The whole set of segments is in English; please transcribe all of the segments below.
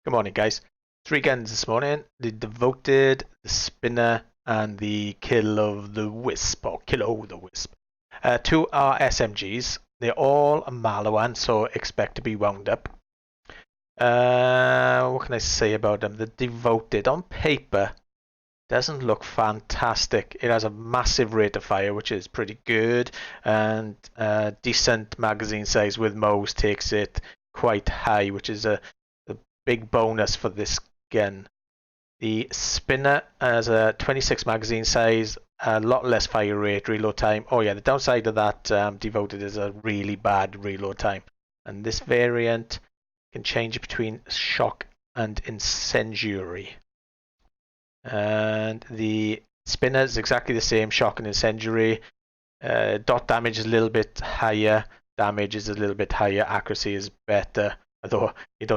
Good morning, guys. 3 guns this morning: the Devoted, the Spinner, and the Kill of the Wisp, or Kilo the Wisp. 2 are SMGs. They're all Malawan, so expect to be wound up. What can I say about them? The Devoted, on paper, doesn't look fantastic. It has a massive rate of fire, which is pretty good, and decent magazine size with Mo's takes it quite high, which is a big bonus for this gun. The Spinner has a 26 magazine size, a lot less fire rate, reload time. Oh yeah, the downside of that Devoted is a really bad reload time. And this variant can change between shock and incendiary. And the Spinner is exactly the same, shock and incendiary. Dot damage is a little bit higher, damage is a little bit higher, accuracy is better. Although you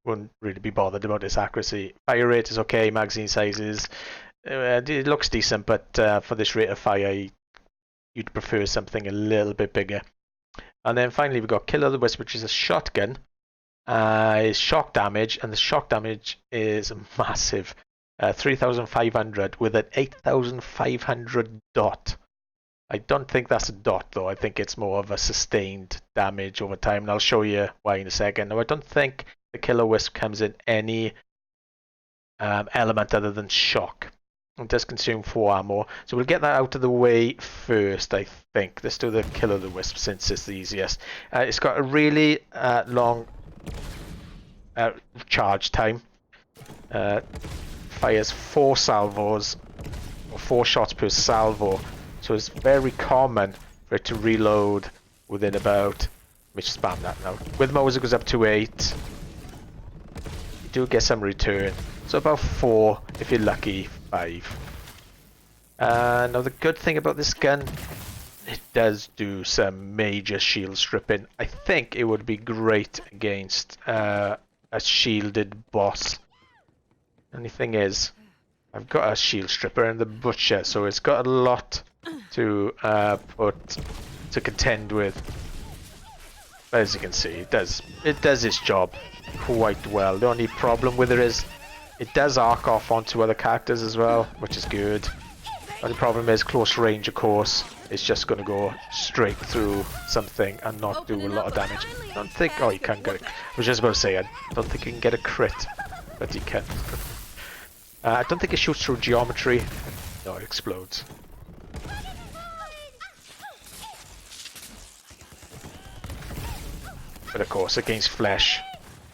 wouldn't really be bothered about this accuracy. Fire rate is okay, magazine sizes, it looks decent, but for this rate of fire, you'd prefer something a little bit bigger. And then finally we've got Kill of the Wisp, which is a shotgun. Is shock damage, and the shock damage is massive. 3,500 with an 8,500 dot. I don't think that's a dot though. I think it's more of a sustained damage over time, and I'll show you why in a second. Now, I don't think the Killer Wisp comes in any element other than shock. It does consume 4 ammo, so we'll get that out of the way first, I think. Let's do the Killer the Wisp since it's the easiest. It's got a really long charge time. Fires 4 salvos, or 4 shots per salvo. So it's very common for it to reload within about, let me just spam that now. With Mo's it goes up to 8. You do get some return. So about 4, if you're lucky, 5. Now the good thing about this gun, it does do some major shield stripping. I think it would be great against a shielded boss. Only thing is, I've got a shield stripper and the butcher, so it's got a lot to contend with. But as you can see, it does its job quite well. The only problem with it is it does arc off onto other characters as well, which is good. But the problem is close range, of course. It's just going to go straight through something and not do a lot of damage. I don't think. Oh, you can get it. I was just about to say, I don't think you can get a crit, but you can. I don't think it shoots through geometry. No, it explodes. But of course, against flesh,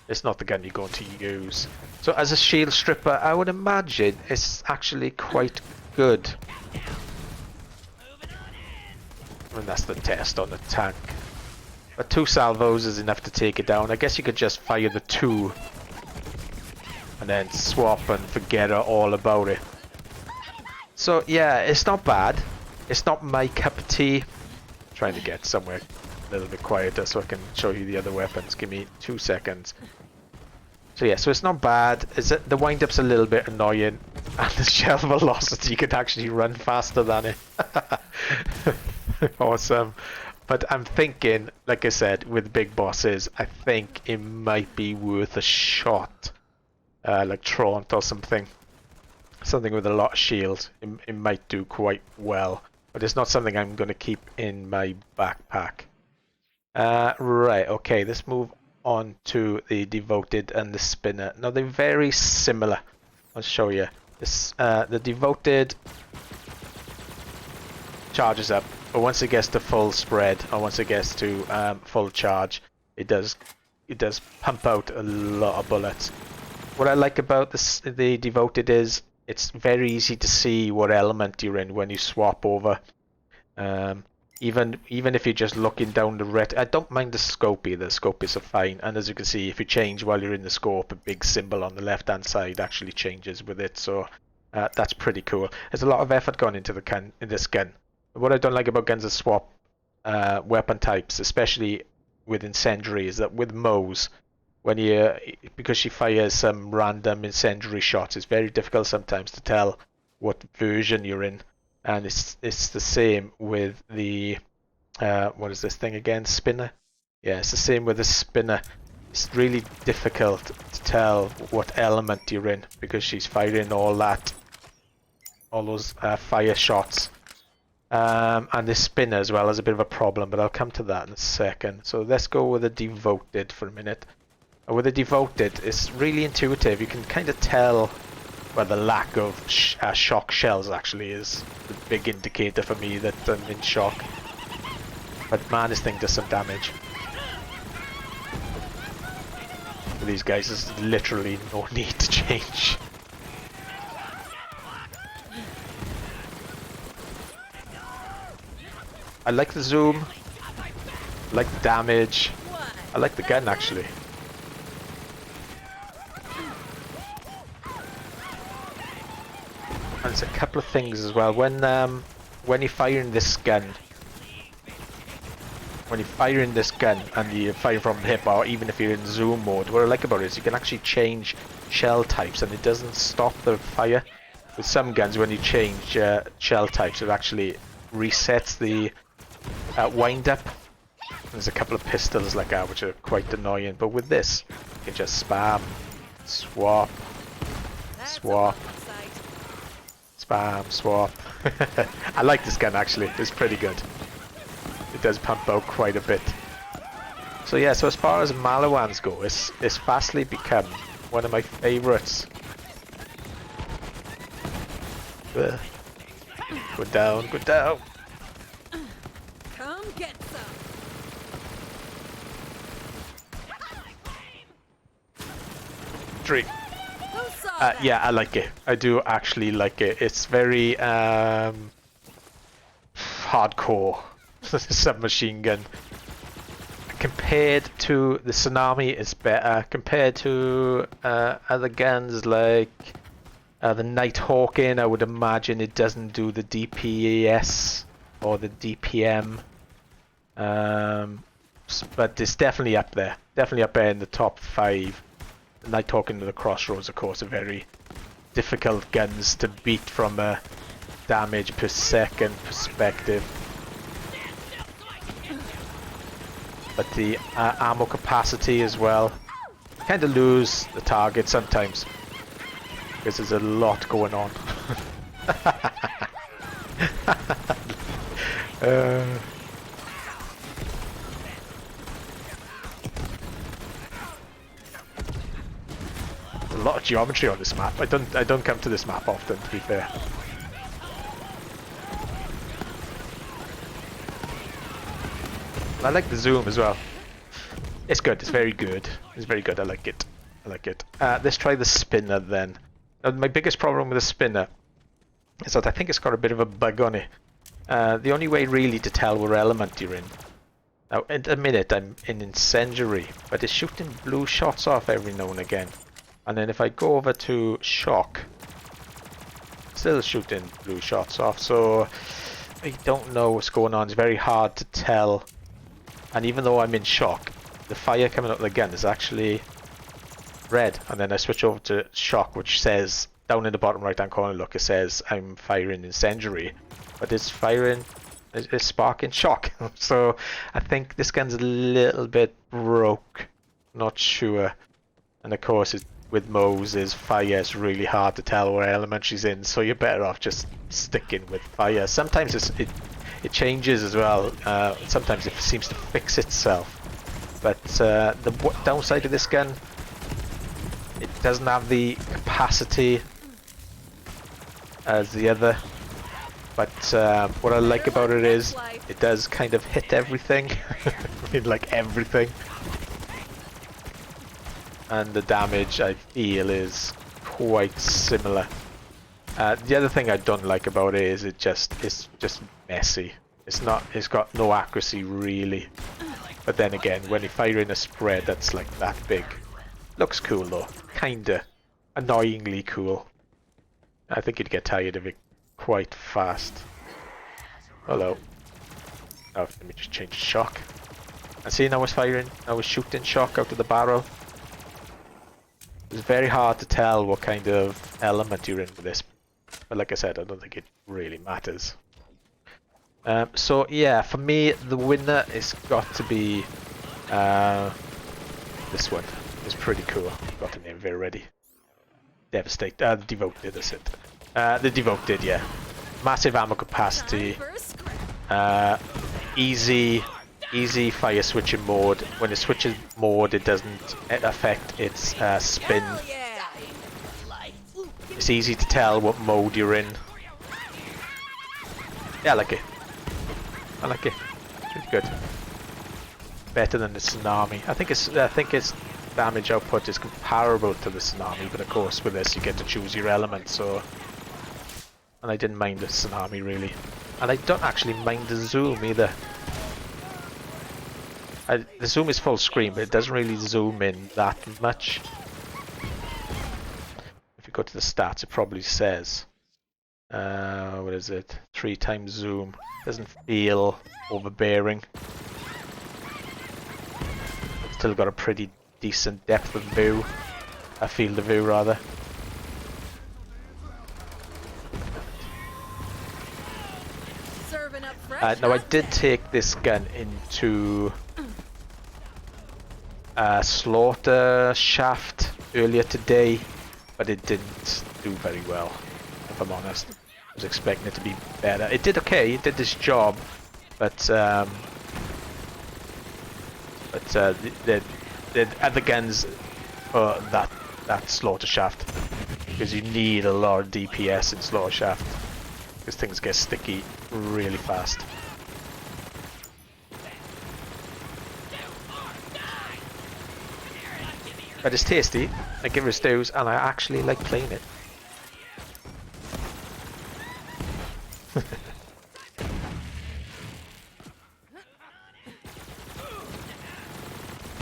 it's not the gun you're going to use. So as a shield stripper, I would imagine it's actually quite good. And that's the test on the tank. But 2 salvos is enough to take it down. I guess you could just fire the 2 and then swap and forget all about it. So yeah, it's not bad. It's not my cup of tea. I'm trying to get somewhere a little bit quieter so I can show you the other weapons. Give me 2 seconds. So yeah, so it's not bad. The wind-up's a little bit annoying, and the shell velocity, you could actually run faster than it. Awesome. But I'm thinking, like I said, with big bosses, I think it might be worth a shot. Like Traunt or something. Something with a lot of shield. It might do quite well. But it's not something I'm going to keep in my backpack. Right, okay, let's move on to the Devoted and the Spinner. Now they're very similar. I'll show you. The Devoted charges up, but once it gets to full spread, or once it gets to full charge, it does pump out a lot of bullets. What I like about the Devoted is it's very easy to see what element you're in when you swap over. Even if you're just looking down the red, I don't mind the scope either. The scope is fine, and as you can see, if you change while you're in the scope, a big symbol on the left hand side actually changes with it. So that's pretty cool. There's a lot of effort gone into this gun. What I don't like about guns that swap weapon types, especially with incendiary, is that with Mo's, because she fires some random incendiary shots, it's very difficult sometimes to tell what version you're in. And it's the same with the what is this thing again? Spinner? Yeah, it's the same with the Spinner. it's really difficult to tell what element you're in because she's firing all those fire shots. And the spinner as well is a bit of a problem, but I'll come to that in a second. So let's go with the devoted for a minute. With the devoted, it's really intuitive. You can kind of tell. Well, the lack of shock shells actually is the big indicator for me that I'm in shock. But man, this thing does some damage. For these guys, there's literally no need to change. I like the zoom. I like the damage. I like the gun actually. And there's a couple of things as well. When you're firing this gun, and you're firing from the hip, or even if you're in zoom mode, what I like about it is you can actually change shell types, and it doesn't stop the fire. With some guns, when you change shell types, it actually resets the wind up. There's a couple of pistols like that which are quite annoying, but with this, you can just spam, swap, swap. Spam, swap. I like this gun actually, it's pretty good. It does pump out quite a bit. So yeah, so as far as Malawans go, it's fastly become one of my favourites. Go down, go down. Come get some. Three. Yeah, I like it. I do actually like it. It's very hardcore submachine gun. Compared to the Tsunami, it's better. Compared to other guns like the Nighthawking, I would imagine it doesn't do the DPS or the DPM. But it's definitely up there. Definitely up there in the top 5. The Nighthawking and the Crossroads, of course, are very difficult guns to beat from a damage per second perspective. But the ammo capacity as well. Kind of lose the target sometimes because there's a lot going on. A lot of geometry on this map. I don't come to this map often, to be fair. I like the zoom as well. It's good. It's very good. It's very good. I like it. I like it. Let's try the spinner then. My biggest problem with the spinner is that I think it's got a bit of a bug on it. The only way really to tell what element you're in. Now, in a minute, I'm in incendiary, but it's shooting blue shots off every now and again. And then if I go over to shock, still shooting blue shots off. So I don't know what's going on. It's very hard to tell. And even though I'm in shock, the fire coming out of the gun is actually red. And then I switch over to shock, which says down in the bottom right hand corner, look, it says I'm firing incendiary, but it's firing, it's sparking shock. So I think this gun's a little bit broke, not sure. And of course, with Mose's fire, it's really hard to tell what element she's in, so you're better off just sticking with fire. Sometimes it changes as well. Sometimes it seems to fix itself. But the downside of this gun, it doesn't have the capacity as the other. But what I like about it is it does kind of hit everything. I mean, like everything. And the damage, I feel, is quite similar. The other thing I don't like about it is it's just messy. It's got no accuracy really. But then again, when you fire in a spread that's like that big, looks cool though. Kinda annoyingly cool. I think you'd get tired of it quite fast. Hello. Oh, let me just change the shock. And see, now I was firing, I was shooting shock out of the barrel. It's very hard to tell what kind of element you're in with this. But like I said, I don't think it really matters. So yeah, for me, the winner has got to be This one is pretty cool. Got the name very ready. Devastate. Devoted, that's it. The Devoted, yeah. Massive ammo capacity. Time for a scrap. Easy fire switching mode. When it switches mode, it doesn't affect its spin. Hell yeah. It's easy to tell what mode you're in. Yeah, I like it. I like it. It's really good. Better than the Tsunami. I think its damage output is comparable to the Tsunami, but of course with this you get to choose your element. So, and I didn't mind the Tsunami really, and I don't actually mind the zoom either. The zoom is full screen, but it doesn't really zoom in that much. If you go to the stats, it probably says, what is it? 3 times zoom. Doesn't feel overbearing. Still got a pretty decent depth of view. Field of view rather. Serving up fresh. Now I did take this gun into slaughter shaft earlier today, but it didn't do very well, if I'm honest. I was expecting it to be better. It did okay, it did this job, but the other guns for that slaughter shaft, because you need a lot of DPS in slaughter shaft, because things get sticky really fast. But it's tasty, I give it its dues, and I actually like playing it.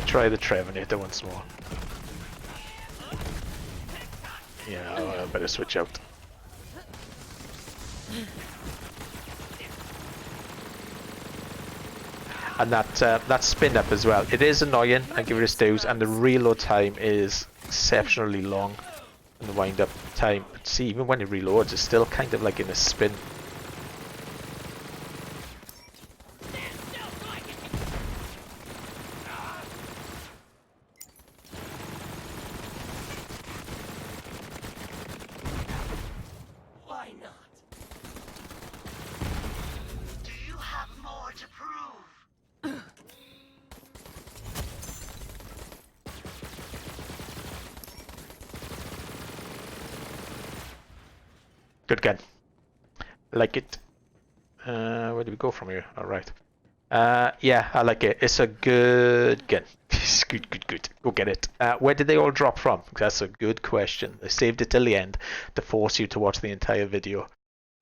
Try the Trevenator once more. Yeah, I better switch out. And that spin up as well. It is annoying, I give it its dues, and the reload time is exceptionally long. And the wind up time, but see, even when it reloads, it's still kind of like in a spin. Why not? Do you have more to prove? Good gun. Like it. Where do we go from here? Alright. Yeah, I like it. It's a good gun. It's good. Go get it. Where did they all drop from? That's a good question. They saved it till the end to force you to watch the entire video.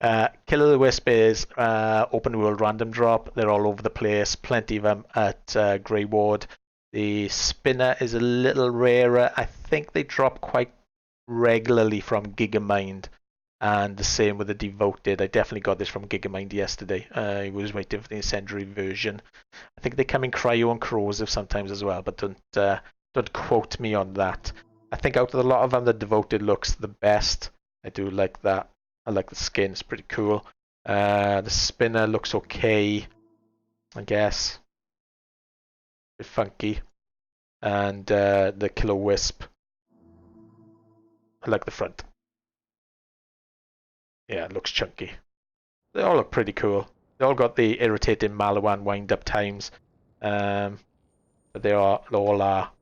Killer the Wisp is open world random drop. They're all over the place. Plenty of them at Grey Ward. The Spinner is a little rarer. I think they drop quite regularly from Gigamind. And the same with the Devoted. I definitely got this from Gigamind yesterday. I was waiting for the incendiary version. I think they come in cryo and corrosive sometimes as well, but don't quote me on that. I think out of a lot of them, the Devoted looks the best. I do like that. I like the skin; it's pretty cool. The Spinner looks okay, I guess. A bit funky, and the Killer Wisp. I like the front. Yeah, it looks chunky. They all look pretty cool. They all got the irritating Malawan wind-up times, but they all are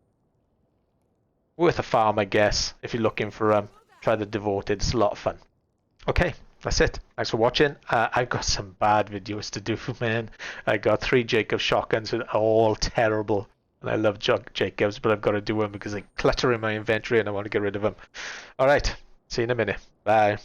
worth a farm, I guess. If you're looking for try the Devoted. It's a lot of fun. Okay, that's it. Thanks for watching. I've got some bad videos to do, man. I got 3 Jacobs shotguns that are all terrible, and I love Jacobs, but I've got to do them because they clutter in my inventory and I want to get rid of them. All right, see you in a minute. Bye.